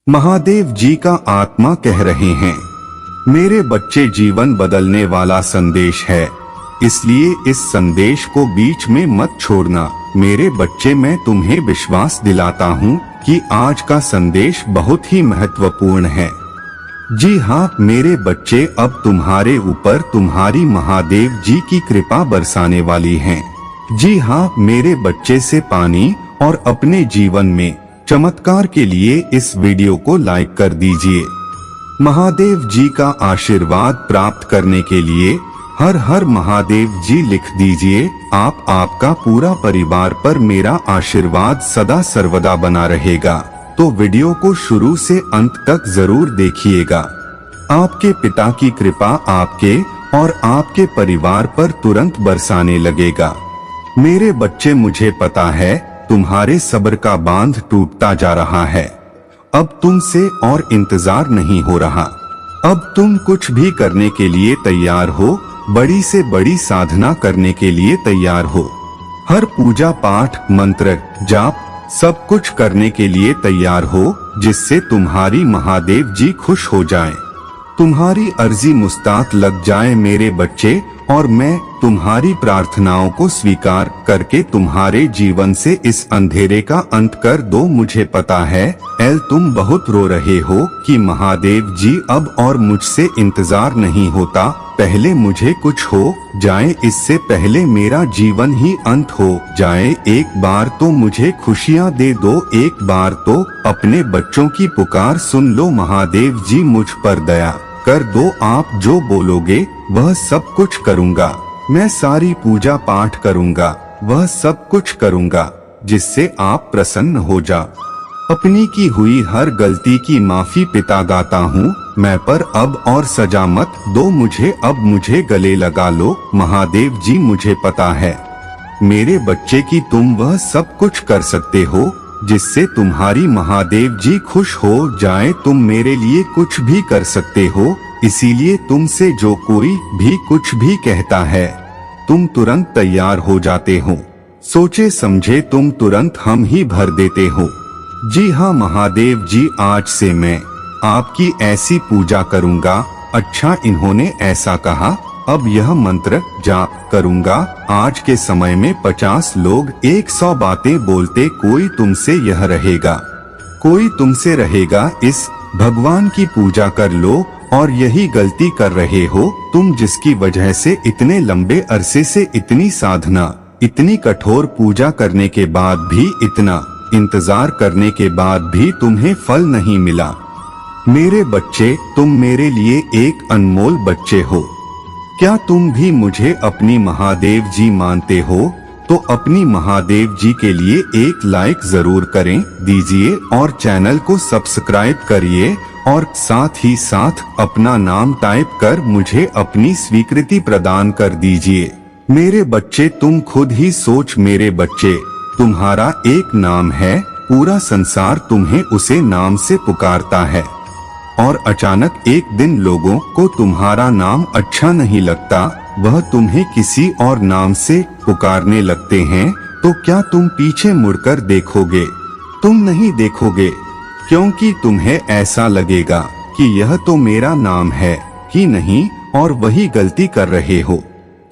महादेव जी का आत्मा कह रहे हैं, मेरे बच्चे, जीवन बदलने वाला संदेश है, इसलिए इस संदेश को बीच में मत छोड़ना। मेरे बच्चे, मैं तुम्हें विश्वास दिलाता हूँ कि आज का संदेश बहुत ही महत्वपूर्ण है। जी हाँ मेरे बच्चे, अब तुम्हारे ऊपर तुम्हारी महादेव जी की कृपा बरसाने वाली है। जी हाँ मेरे बच्चे, से पानी और अपने जीवन में चमत्कार के लिए इस वीडियो को लाइक कर दीजिए। महादेव जी का आशीर्वाद प्राप्त करने के लिए हर हर महादेव जी लिख दीजिए। आपका पूरा परिवार पर मेरा आशीर्वाद सदा सर्वदा बना रहेगा। तो वीडियो को शुरू से अंत तक जरूर देखिएगा। आपके पिता की कृपा आपके और आपके परिवार पर तुरंत बरसाने लगेगा। मेरे बच्चे, मुझे पता है तुम्हारे सब्र का बांध टूटता जा रहा है। अब तुमसे और इंतजार नहीं हो रहा। अब तुम कुछ भी करने के लिए तैयार हो, बड़ी से बड़ी साधना करने के लिए तैयार हो। हर पूजा पाठ, मंत्र, जाप सब कुछ करने के लिए तैयार हो, जिससे तुम्हारी महादेव जी खुश हो जाएं। तुम्हारी अर्जी मुस्ताक लग जाए मेरे बच्चे, और मैं तुम्हारी प्रार्थनाओं को स्वीकार करके तुम्हारे जीवन से इस अंधेरे का अंत कर दो। मुझे पता है तुम बहुत रो रहे हो कि महादेव जी अब और मुझसे इंतजार नहीं होता, पहले मुझे कुछ हो जाए, इससे पहले मेरा जीवन ही अंत हो जाए। एक बार तो मुझे खुशियाँ दे दो, एक बार तो अपने बच्चों की पुकार सुन लो। महादेव जी मुझ पर दया कर दो, आप जो बोलोगे वह सब कुछ करूँगा। मैं सारी पूजा पाठ करूँगा, वह सब कुछ करूँगा जिससे आप प्रसन्न हो जा। अपनी की हुई हर गलती की माफी पिता गाता हूँ मैं, पर अब और सजा मत दो मुझे, अब मुझे गले लगा लो। महादेव जी मुझे पता है मेरे बच्चे की तुम वह सब कुछ कर सकते हो जिससे तुम्हारी महादेव जी खुश हो जाए। तुम मेरे लिए कुछ भी कर सकते हो, इसीलिए तुमसे जो कोई भी कुछ भी कहता है तुम तुरंत तैयार हो जाते हो। सोचे समझे तुम तुरंत हम ही भर देते हो। जी हाँ महादेव जी, आज से मैं आपकी ऐसी पूजा करूँगा। अच्छा, इन्होंने ऐसा कहा, अब यह मंत्र जाप करूँगा। आज के समय में 50 लोग 100 बातें बोलते, कोई तुमसे यह रहेगा, कोई तुमसे रहेगा। इस भगवान की पूजा कर लो, और यही गलती कर रहे हो तुम, जिसकी वजह से इतने लंबे अरसे से इतनी साधना, इतनी कठोर पूजा करने के बाद भी, इतना इंतजार करने के बाद भी तुम्हें फल नहीं मिला। मेरे बच्चे, तुम मेरे लिए एक अनमोल बच्चे हो। क्या तुम भी मुझे अपनी महादेव जी मानते हो? तो अपनी महादेव जी के लिए एक लाइक जरूर करें दीजिए, और चैनल को सब्सक्राइब करिए, और साथ ही साथ अपना नाम टाइप कर मुझे अपनी स्वीकृति प्रदान कर दीजिए। मेरे बच्चे, तुम खुद ही सोच मेरे बच्चे, तुम्हारा एक नाम है, पूरा संसार तुम्हें उसे नाम से पुकारता है, और अचानक एक दिन लोगों को तुम्हारा नाम अच्छा नहीं लगता, वह तुम्हें किसी और नाम से पुकारने लगते हैं, तो क्या तुम पीछे मुड़कर देखोगे? तुम नहीं देखोगे, क्योंकि तुम्हें ऐसा लगेगा कि यह तो मेरा नाम है ही नहीं, और वही गलती कर रहे हो।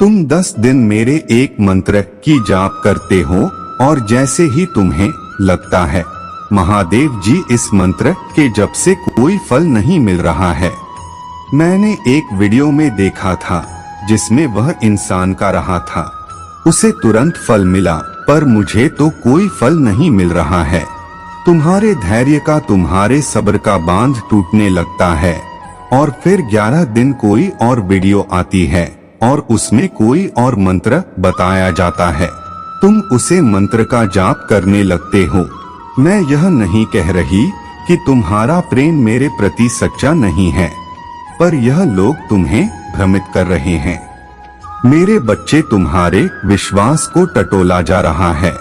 तुम 10 दिन मेरे एक मंत्र की जाप करते हो, और जैसे ही तुम्हें लगता है महादेव जी इस मंत्र के जप से कोई फल नहीं मिल रहा है। मैंने एक वीडियो में देखा था जिसमें वह इंसान का रहा था, उसे तुरंत फल मिला, पर मुझे तो कोई फल नहीं मिल रहा है। तुम्हारे धैर्य का, तुम्हारे सब्र का बांध टूटने लगता है, और फिर 11 दिन कोई और वीडियो आती है और उसमें कोई और मंत्र बताया जाता है, तुम उसे मंत्र का जाप करने लगते हो। मैं यह नहीं कह रही कि तुम्हारा प्रेम मेरे प्रति सच्चा नहीं है, पर यह लोग तुम्हें भ्रमित कर रहे हैं। मेरे बच्चे, तुम्हारे विश्वास को टटोला जा रहा है,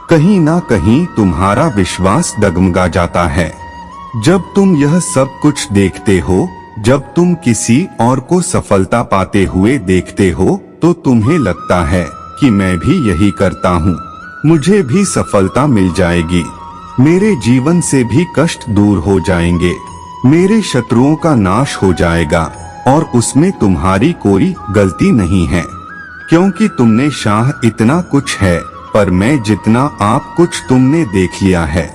कहीं ना कहीं तुम्हारा विश्वास डगमगा जाता है। जब तुम यह सब कुछ देखते हो, जब तुम किसी और को सफलता पाते हुए देखते हो, तो तुम्हें लगता है कि मैं भी यही करता हूँ, मुझे भी सफलता मिल जाएगी। मेरे जीवन से भी कष्ट दूर हो जाएंगे। मेरे शत्रुओं का नाश हो जाएगा और उसमें तुम्हारी कोई गलती नहीं है, क्योंकि तुमने शाह इतना कुछ है, पर मैं जितना आप कुछ तुमने देख लिया है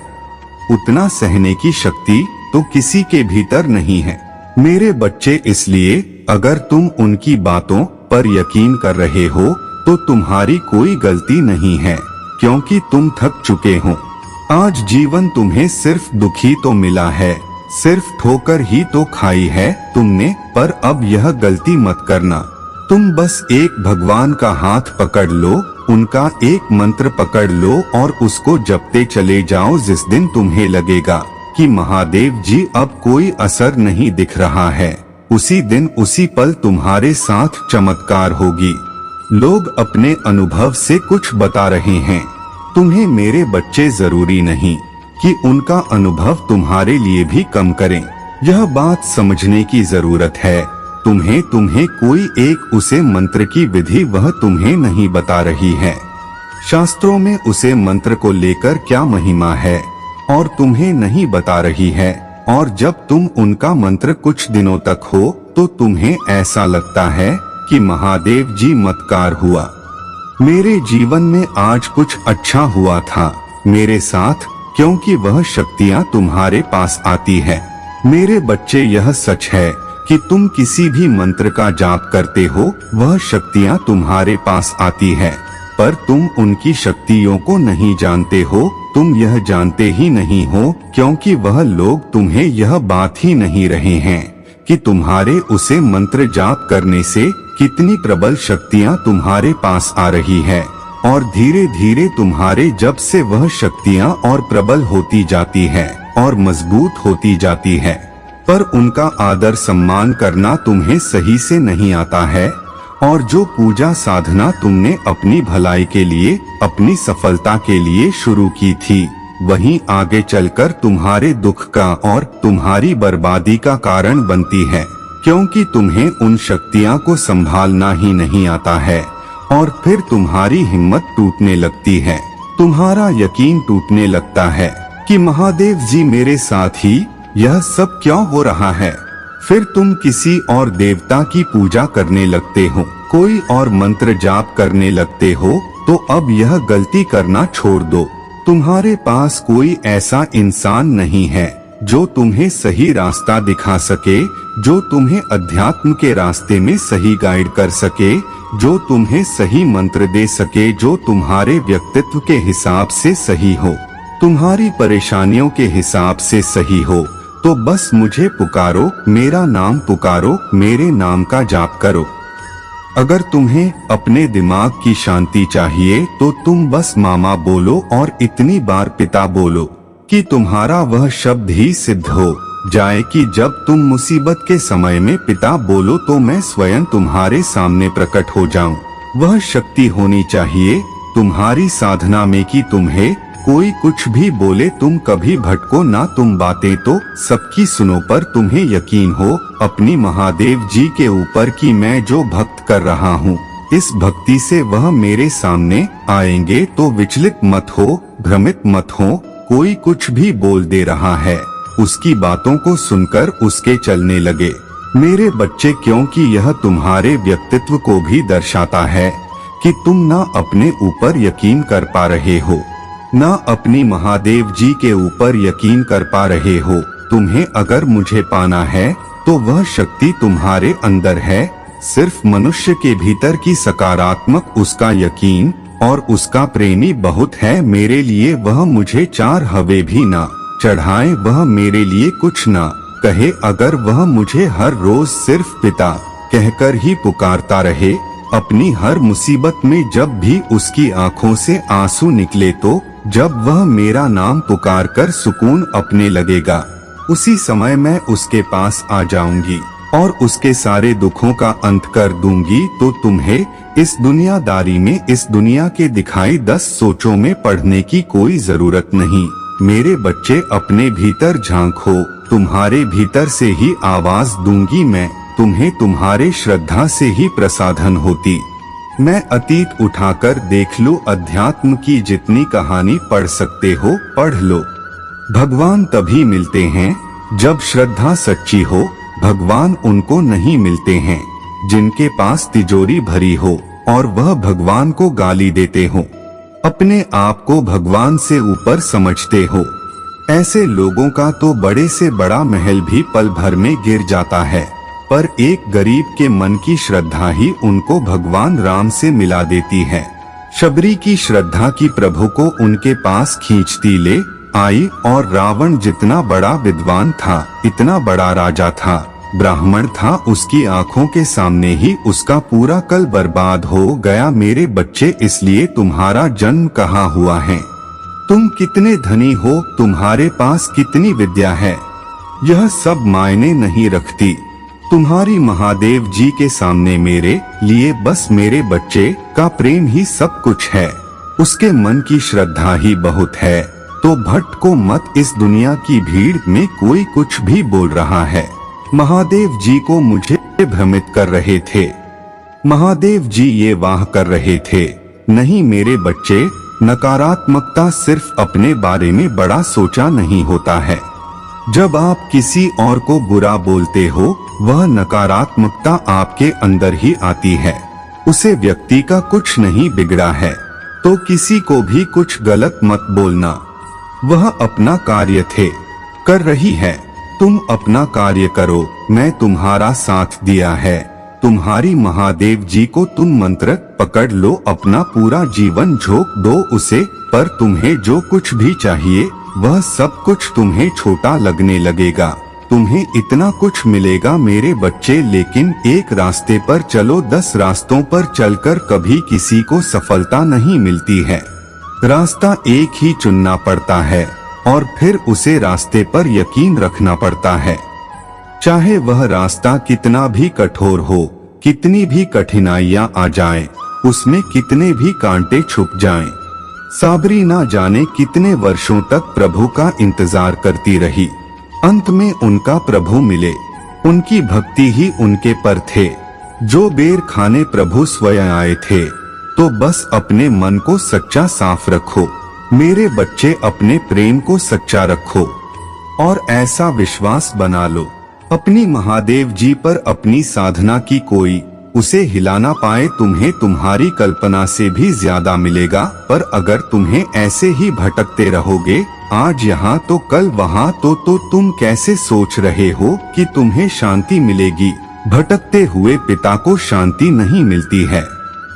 उतना सहने की शक्ति तो किसी के भीतर नहीं है। मेरे बच्चे, इसलिए अगर तुम उनकी बातों पर यकीन कर रहे हो तो तुम्हारी कोई गलती नहीं है, क्योंकि तुम थक चुके हो। आज जीवन तुम्हें सिर्फ दुखी तो मिला है, सिर्फ ठोकर ही तो खाई है तुमने, पर अब यह गलती मत करना। तुम बस एक भगवान का हाथ पकड़ लो, उनका एक मंत्र पकड़ लो और उसको जपते चले जाओ। जिस दिन तुम्हें लगेगा कि महादेव जी अब कोई असर नहीं दिख रहा है, उसी दिन उसी पल तुम्हारे साथ चमत्कार होगी। लोग अपने अनुभव से कुछ बता रहे हैं, तुम्हें मेरे बच्चे जरूरी नहीं कि उनका अनुभव तुम्हारे लिए भी कम करें। यह बात समझने की जरूरत है। तुम्हें कोई एक उसे मंत्र की विधि वह तुम्हें नहीं बता रही है। शास्त्रों में उसे मंत्र को लेकर क्या महिमा है और तुम्हें नहीं बता रही है। और जब तुम उनका मंत्र कुछ दिनों तक हो तो तुम्हें ऐसा लगता है कि महादेव जी मत्कार हुआ। मेरे जीवन में आज कुछ अच्छा हुआ था मेरे साथ, क्योंकि वह शक्तियाँ तुम्हारे पास आती है। मेरे बच्चे, यह सच है कि तुम किसी भी मंत्र का जाप करते हो, वह शक्तियाँ तुम्हारे पास आती है, पर तुम उनकी शक्तियों को नहीं जानते हो। तुम यह जानते ही नहीं हो क्योंकि वह लोग तुम्हें यह बात ही नहीं रहे हैं कि तुम्हारे उसे मंत्र जाप करने से कितनी प्रबल शक्तियाँ तुम्हारे पास आ रही है। और धीरे धीरे तुम्हारे जब से वह शक्तियाँ और प्रबल होती जाती है और मजबूत होती जाती है, पर उनका आदर सम्मान करना तुम्हें सही से नहीं आता है। और जो पूजा साधना तुमने अपनी भलाई के लिए, अपनी सफलता के लिए शुरू की थी, वही आगे चलकर तुम्हारे दुख का और तुम्हारी बर्बादी का कारण बनती है, क्योंकि तुम्हें उन शक्तियाँ को संभालना ही नहीं आता है। और फिर तुम्हारी हिम्मत टूटने लगती है, तुम्हारा यकीन टूटने लगता है कि महादेव जी मेरे साथ ही यह सब क्यों हो रहा है। फिर तुम किसी और देवता की पूजा करने लगते हो, कोई और मंत्र जाप करने लगते हो। तो अब यह गलती करना छोड़ दो। तुम्हारे पास कोई ऐसा इंसान नहीं है जो तुम्हें सही रास्ता दिखा सके, जो तुम्हें अध्यात्म के रास्ते में सही गाइड कर सके, जो तुम्हें सही मंत्र दे सके, जो तुम्हारे व्यक्तित्व के हिसाब से सही हो, तुम्हारी परेशानियों के हिसाब से सही हो। तो बस मुझे पुकारो, मेरा नाम पुकारो, मेरे नाम का जाप करो। अगर तुम्हें अपने दिमाग की शांति चाहिए तो तुम बस मामा बोलो और इतनी बार पिता बोलो कि तुम्हारा वह शब्द ही सिद्ध हो जाए कि जब तुम मुसीबत के समय में पिता बोलो तो मैं स्वयं तुम्हारे सामने प्रकट हो जाऊं। वह शक्ति होनी चाहिए तुम्हारी साधना में कि तुम्हें कोई कुछ भी बोले तुम कभी भटको ना। तुम बातें तो सबकी सुनो, पर तुम्हें यकीन हो अपनी महादेव जी के ऊपर कि मैं जो भक्त कर रहा हूँ, इस भक्ति से वह मेरे सामने आएंगे। तो विचलित मत हो, भ्रमित मत हो। कोई कुछ भी बोल दे रहा है, उसकी बातों को सुनकर उसके चलने लगे। मेरे बच्चे, क्योंकि यह तुम्हारे व्यक्तित्व को भी दर्शाता है कि तुम ना अपने ऊपर यकीन कर पा रहे हो, ना अपनी महादेव जी के ऊपर यकीन कर पा रहे हो। तुम्हें अगर मुझे पाना है तो वह शक्ति तुम्हारे अंदर है। सिर्फ मनुष्य के भीतर की सकारात्मक उसका यकीन और उसका प्रेमी बहुत है मेरे लिए। वह मुझे 4 हवे भी ना चढ़ाए, वह मेरे लिए कुछ ना कहे। अगर वह मुझे हर रोज सिर्फ पिता कहकर ही पुकारता रहे, अपनी हर मुसीबत में जब भी उसकी आंखों से आंसू निकले, तो जब वह मेरा नाम पुकार कर सुकून अपने लगेगा, उसी समय मैं उसके पास आ जाऊंगी और उसके सारे दुखों का अंत कर दूंगी। तो तुम्हें इस दुनियादारी में, इस दुनिया के दिखाई 10 सोचों में पढ़ने की कोई जरूरत नहीं। मेरे बच्चे, अपने भीतर झांको, तुम्हारे भीतर से ही आवाज दूंगी मैं तुम्हें, तुम्हारे श्रद्धा से ही प्रसाधन होती। मैं अतीत उठाकर देख लो, अध्यात्म की जितनी कहानी पढ़ सकते हो पढ़ लो। भगवान तभी मिलते हैं जब श्रद्धा सच्ची हो। भगवान उनको नहीं मिलते हैं जिनके पास तिजोरी भरी हो और वह भगवान को गाली देते हो, अपने आप को भगवान से ऊपर समझते हो। ऐसे लोगों का तो बड़े से बड़ा महल भी पल भर में गिर जाता है, पर एक गरीब के मन की श्रद्धा ही उनको भगवान राम से मिला देती है। शबरी की श्रद्धा की प्रभु को उनके पास खींचती ले आई और रावण जितना बड़ा विद्वान था, इतना बड़ा राजा था, ब्राह्मण था, उसकी आंखों के सामने ही उसका पूरा कल बर्बाद हो गया। मेरे बच्चे, इसलिए तुम्हारा जन्म कहाँ हुआ है, तुम कितने धनी हो, तुम्हारे पास कितनी विद्या है, यह सब मायने नहीं रखती। तुम्हारी महादेव जी के सामने मेरे लिए बस मेरे बच्चे का प्रेम ही सब कुछ है, उसके मन की श्रद्धा ही बहुत है। तो भटको मत, इस दुनिया की भीड़ में कोई कुछ भी बोल रहा है। महादेव जी को मुझे भ्रमित कर रहे थे। महादेव जी ये वाह कर रहे थे। नहीं मेरे बच्चे, नकारात्मकता सिर्फ अपने बारे में बड़ा सोचा नहीं होता है। जब आप किसी और को बुरा बोलते हो, वह नकारात्मकता आपके अंदर ही आती है। उसे व्यक्ति का कुछ नहीं बिगड़ा है, तो किसी को भी कुछ गलत मत बोलना। वह अपना कार्य कर रही है, तुम अपना कार्य करो, मैं तुम्हारा साथ दिया है। तुम्हारी महादेव जी को तुम मंत्र पकड़ लो, अपना पूरा जीवन झोंक दो उसे, पर तुम्हें जो कुछ भी चाहिए वह सब कुछ तुम्हें छोटा लगने लगेगा। तुम्हें इतना कुछ मिलेगा मेरे बच्चे, लेकिन एक रास्ते पर चलो, 10 रास्तों पर चलकर कभी किसी को सफलता नहीं मिलती है। रास्ता एक ही चुनना पड़ता है और फिर उसे रास्ते पर यकीन रखना पड़ता है। चाहे वह रास्ता कितना भी कठोर हो, कितनी भी कठिनाइयां आ जाएं, उसमें कितने भी कांटे छुप जाएं। साबरी ना जाने कितने वर्षों तक प्रभु का इंतजार करती रही। अंत में उनका प्रभु मिले। उनकी भक्ति ही उनके पर थे। जो बेर खाने प्रभु स्वयं आए थे। तो बस अपने मन को सच्चा साफ रखो मेरे बच्चे, अपने प्रेम को सच्चा रखो और ऐसा विश्वास बना लो अपनी महादेव जी पर, अपनी साधना की कोई उसे हिला ना पाए। तुम्हें तुम्हारी कल्पना से भी ज्यादा मिलेगा, पर अगर तुम्हें ऐसे ही भटकते रहोगे, आज यहाँ तो कल वहाँ तो तुम कैसे सोच रहे हो कि तुम्हें शांति मिलेगी। भटकते हुए पिता को शांति नहीं मिलती है।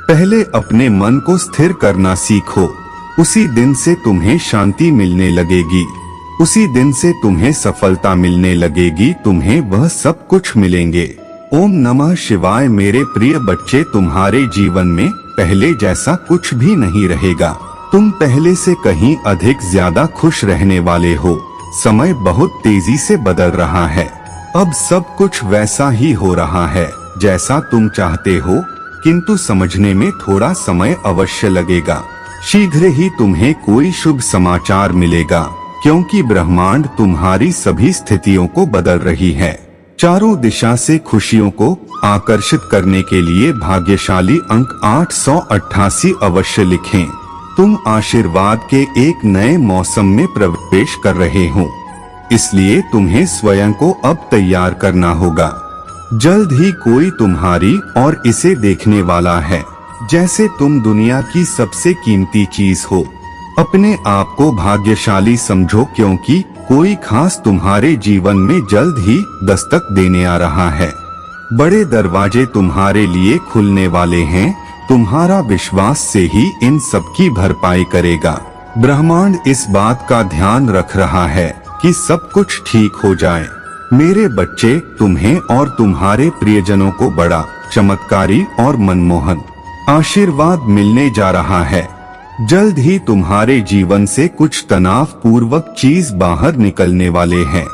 पहले अपने मन को स्थिर करना सीखो, उसी दिन से तुम्हें शांति मिलने लगेगी, उसी दिन से तुम्हें सफलता मिलने लगेगी, तुम्हें वह सब कुछ मिलेंगे। ओम नमः शिवाय। मेरे प्रिय बच्चे, तुम्हारे जीवन में पहले जैसा कुछ भी नहीं रहेगा। तुम पहले से कहीं अधिक ज्यादा खुश रहने वाले हो। समय बहुत तेजी से बदल रहा है। अब सब कुछ वैसा ही हो रहा है जैसा तुम चाहते हो, किंतु समझने में थोड़ा समय अवश्य लगेगा। शीघ्र ही तुम्हें कोई शुभ समाचार मिलेगा, क्योंकि ब्रह्मांड तुम्हारी सभी स्थितियों को बदल रही है। चारों दिशा से खुशियों को आकर्षित करने के लिए भाग्यशाली अंक 888 अवश्य लिखें। तुम आशीर्वाद के एक नए मौसम में प्रवेश कर रहे हो, इसलिए तुम्हें स्वयं को अब तैयार करना होगा। जल्द ही कोई तुम्हारी और इसे देखने वाला है जैसे तुम दुनिया की सबसे कीमती चीज हो। अपने आप को भाग्यशाली समझो, क्योंकि कोई खास तुम्हारे जीवन में जल्द ही दस्तक देने आ रहा है। बड़े दरवाजे तुम्हारे लिए खुलने वाले हैं। तुम्हारा विश्वास से ही इन सब की भरपाई करेगा। ब्रह्मांड इस बात का ध्यान रख रहा है कि सब कुछ ठीक हो जाए। मेरे बच्चे, तुम्हें और तुम्हारे प्रियजनों को बड़ा चमत्कारी और मनमोहन आशीर्वाद मिलने जा रहा है। जल्द ही तुम्हारे जीवन से कुछ तनाव पूर्वक चीज बाहर निकलने वाले हैं।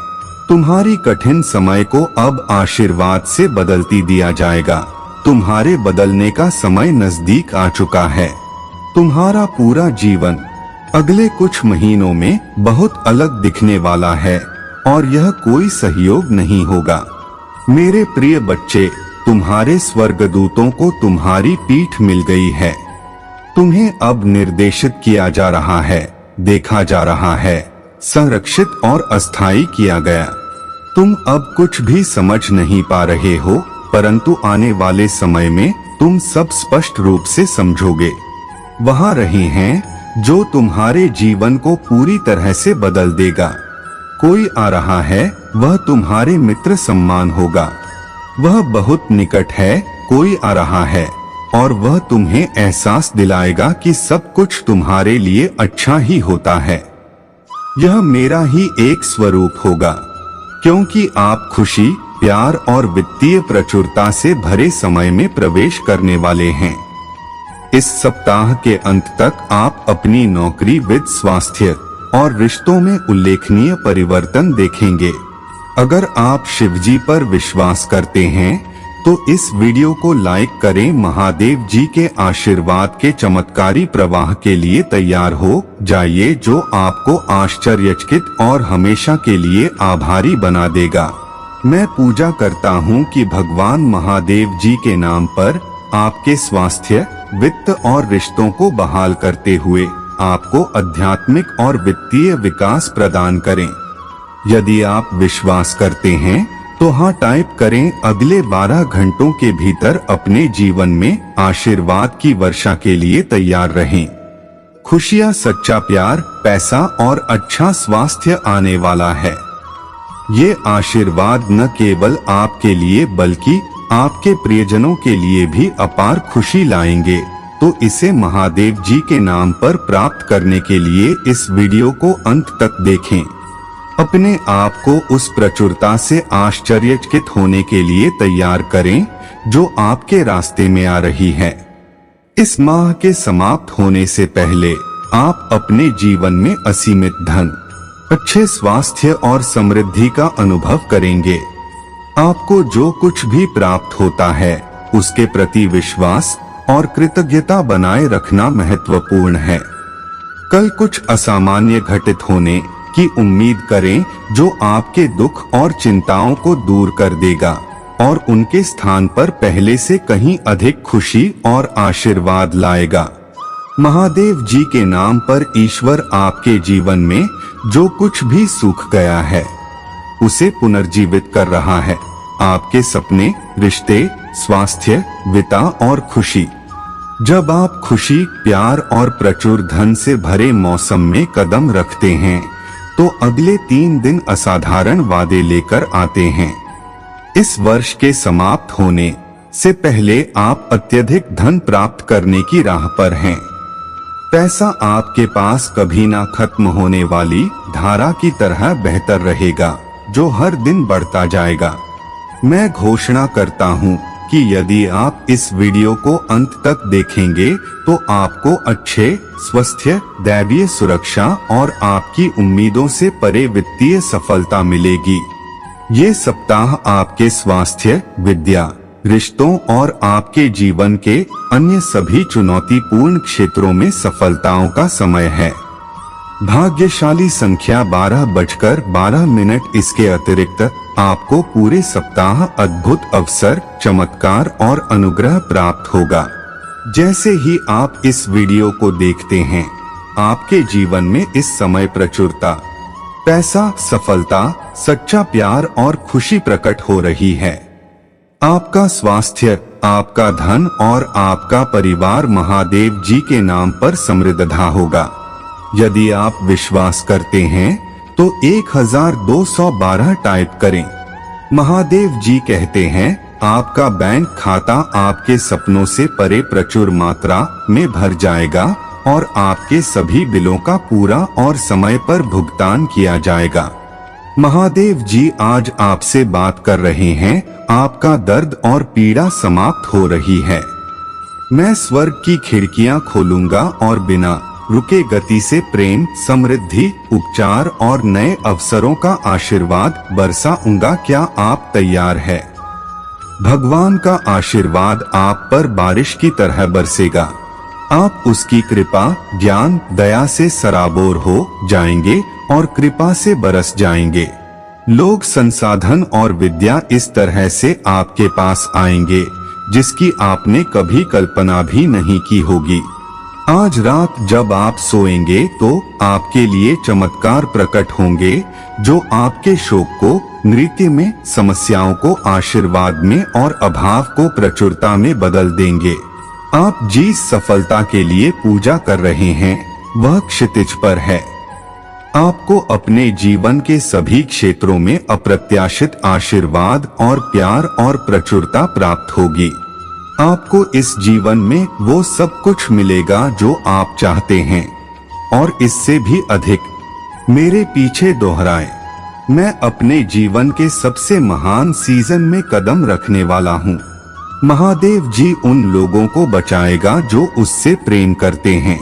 तुम्हारी कठिन समय को अब आशीर्वाद से बदलती दिया जाएगा। तुम्हारे बदलने का समय नजदीक आ चुका है। तुम्हारा पूरा जीवन अगले कुछ महीनों में बहुत अलग दिखने वाला है और यह कोई सहयोग नहीं होगा। मेरे प्रिय बच्चे, तुम्हारे स्वर्गदूतों को तुम्हारी पीठ मिल गई है। तुम्हें अब निर्देशित किया जा रहा है, देखा जा रहा है संरक्षित और अस्थायी किया गया। तुम अब कुछ भी समझ नहीं पा रहे हो, परंतु आने वाले समय में तुम सब स्पष्ट रूप से समझोगे। वहां रहे हैं जो तुम्हारे जीवन को पूरी तरह से बदल देगा। कोई आ रहा है, वह तुम्हारे मित्र सम्मान होगा। वह बहुत निकट है, कोई आ रहा है और वह तुम्हें एहसास दिलाएगा कि सब कुछ तुम्हारे लिए अच्छा ही होता है। यह मेरा ही एक स्वरूप होगा, क्योंकि आप खुशी, प्यार और वित्तीय प्रचुरता से भरे समय में प्रवेश करने वाले हैं। इस सप्ताह के अंत तक आप अपनी नौकरी, वित्त, स्वास्थ्य और रिश्तों में उल्लेखनीय परिवर्तन देखेंगे। अगर आप शिवजी पर विश्वास करते हैं तो इस वीडियो को लाइक करें। महादेव जी के आशीर्वाद के चमत्कारी प्रवाह के लिए तैयार हो जाइए, जो आपको आश्चर्यचकित और हमेशा के लिए आभारी बना देगा। मैं पूजा करता हूँ कि भगवान महादेव जी के नाम पर आपके स्वास्थ्य, वित्त और रिश्तों को बहाल करते हुए आपको आध्यात्मिक और वित्तीय विकास प्रदान करें। यदि आप विश्वास करते हैं तो हाँ टाइप करें। अगले 12 घंटों के भीतर अपने जीवन में आशीर्वाद की वर्षा के लिए तैयार रहें। खुशियाँ, सच्चा प्यार, पैसा और अच्छा स्वास्थ्य आने वाला है। ये आशीर्वाद न केवल आपके लिए बल्कि आपके प्रियजनों के लिए भी अपार खुशी लाएंगे। तो इसे महादेव जी के नाम पर प्राप्त करने के लिए इस वीडियो को अंत तक देखें। अपने आप को उस प्रचुरता से आश्चर्यचकित होने के लिए तैयार करें जो आपके रास्ते में आ रही है। इस माह के समाप्त होने से पहले आप अपने जीवन में असीमित धन, अच्छे स्वास्थ्य और समृद्धि का अनुभव करेंगे। आपको जो कुछ भी प्राप्त होता है उसके प्रति विश्वास और कृतज्ञता बनाए रखना महत्वपूर्ण है। कल कुछ असामान्य घटित होने की उम्मीद करें जो आपके दुख और चिंताओं को दूर कर देगा और उनके स्थान पर पहले से कहीं अधिक खुशी और आशीर्वाद लाएगा। महादेव जी के नाम पर ईश्वर आपके जीवन में जो कुछ भी सूख गया है उसे पुनर्जीवित कर रहा है। आपके सपने, रिश्ते, स्वास्थ्य, वित्त और खुशी। जब आप खुशी, प्यार और प्रचुर धन से भरे मौसम में कदम रखते हैं तो अगले 3 दिन असाधारण वादे लेकर आते हैं। इस वर्ष के समाप्त होने से पहले आप अत्यधिक धन प्राप्त करने की राह पर हैं। पैसा आपके पास कभी ना खत्म होने वाली धारा की तरह बहतर रहेगा जो हर दिन बढ़ता जाएगा। मैं घोषणा करता हूँ कि यदि आप इस वीडियो को अंत तक देखेंगे तो आपको अच्छे स्वास्थ्य, दैवीय सुरक्षा और आपकी उम्मीदों से परे वित्तीय सफलता मिलेगी। ये सप्ताह आपके स्वास्थ्य, विद्या, रिश्तों और आपके जीवन के अन्य सभी चुनौतीपूर्ण क्षेत्रों में सफलताओं का समय है। भाग्यशाली संख्या 12:12। इसके अतिरिक्त आपको पूरे सप्ताह अद्भुत अवसर, चमत्कार और अनुग्रह प्राप्त होगा। जैसे ही आप इस वीडियो को देखते हैं आपके जीवन में इस समय प्रचुरता, पैसा, सफलता, सच्चा प्यार और खुशी प्रकट हो रही है। आपका स्वास्थ्य, आपका धन और आपका परिवार महादेव जी के नाम पर समृद्ध होगा। यदि आप विश्वास करते हैं तो 1212 टाइप करें। महादेव जी कहते हैं आपका बैंक खाता आपके सपनों से परे प्रचुर मात्रा में भर जाएगा और आपके सभी बिलों का पूरा और समय पर भुगतान किया जाएगा। महादेव जी आज आपसे बात कर रहे हैं। आपका दर्द और पीड़ा समाप्त हो रही है। मैं स्वर्ग की खिड़कियां खोलूंगा और बिना रुके गति से प्रेम, समृद्धि, उपचार और नए अवसरों का आशीर्वाद बरसाऊंगा। क्या आप तैयार हैं? भगवान का आशीर्वाद आप पर बारिश की तरह बरसेगा। आप उसकी कृपा, ज्ञान, दया से सराबोर हो जाएंगे और कृपा से बरस जाएंगे। लोग, संसाधन और विद्या इस तरह से आपके पास आएंगे जिसकी आपने कभी कल्पना भी नहीं की होगी। आज रात जब आप सोएंगे तो आपके लिए चमत्कार प्रकट होंगे जो आपके शोक को नृत्य में, समस्याओं को आशीर्वाद में और अभाव को प्रचुरता में बदल देंगे। आप जिस सफलता के लिए पूजा कर रहे हैं वह क्षितिज पर है। आपको अपने जीवन के सभी क्षेत्रों में अप्रत्याशित आशीर्वाद और प्यार और प्रचुरता प्राप्त होगी। आपको इस जीवन में वो सब कुछ मिलेगा जो आप चाहते हैं और इससे भी अधिक। मेरे पीछे दोहराएं, मैं अपने जीवन के सबसे महान सीजन में कदम रखने वाला हूँ। महादेव जी उन लोगों को बचाएगा जो उससे प्रेम करते हैं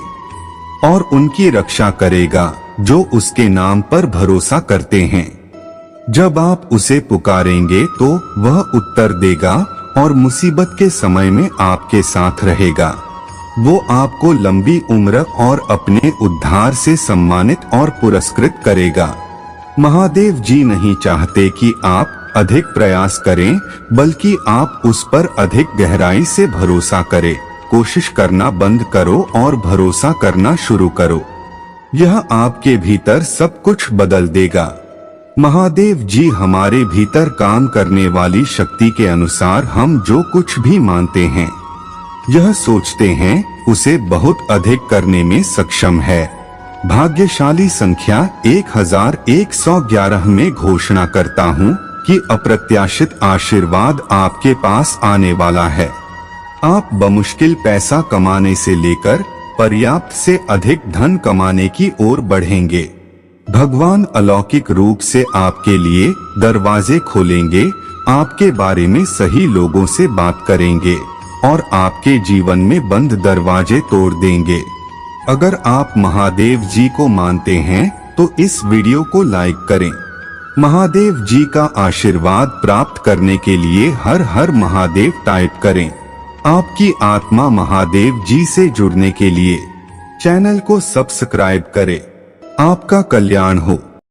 और उनकी रक्षा करेगा जो उसके नाम पर भरोसा करते हैं। जब आप उसे पुकारेंगे तो वह उत्तर देगा और मुसीबत के समय में आपके साथ रहेगा। वो आपको लंबी उम्र और अपने उद्धार से सम्मानित और पुरस्कृत करेगा। महादेव जी नहीं चाहते कि आप अधिक प्रयास करें, बल्कि आप उस पर अधिक गहराई से भरोसा करें। कोशिश करना बंद करो और भरोसा करना शुरू करो। यह आपके भीतर सब कुछ बदल देगा। महादेव जी हमारे भीतर काम करने वाली शक्ति के अनुसार हम जो कुछ भी मानते हैं, यह सोचते हैं, उसे बहुत अधिक करने में सक्षम है। भाग्यशाली संख्या 1111 में घोषणा करता हूँ कि अप्रत्याशित आशीर्वाद आपके पास आने वाला है। आप बमुश्किल पैसा कमाने से लेकर पर्याप्त से अधिक धन कमाने की ओर बढ़ेंगे। भगवान अलौकिक रूप से आपके लिए दरवाजे खोलेंगे, आपके बारे में सही लोगों से बात करेंगे और आपके जीवन में बंद दरवाजे तोड़ देंगे। अगर आप महादेव जी को मानते हैं तो इस वीडियो को लाइक करें। महादेव जी का आशीर्वाद प्राप्त करने के लिए हर हर महादेव टाइप करें। आपकी आत्मा महादेव जी से जुड़ने के लिए चैनल को सब्सक्राइब करें। आपका कल्याण हो।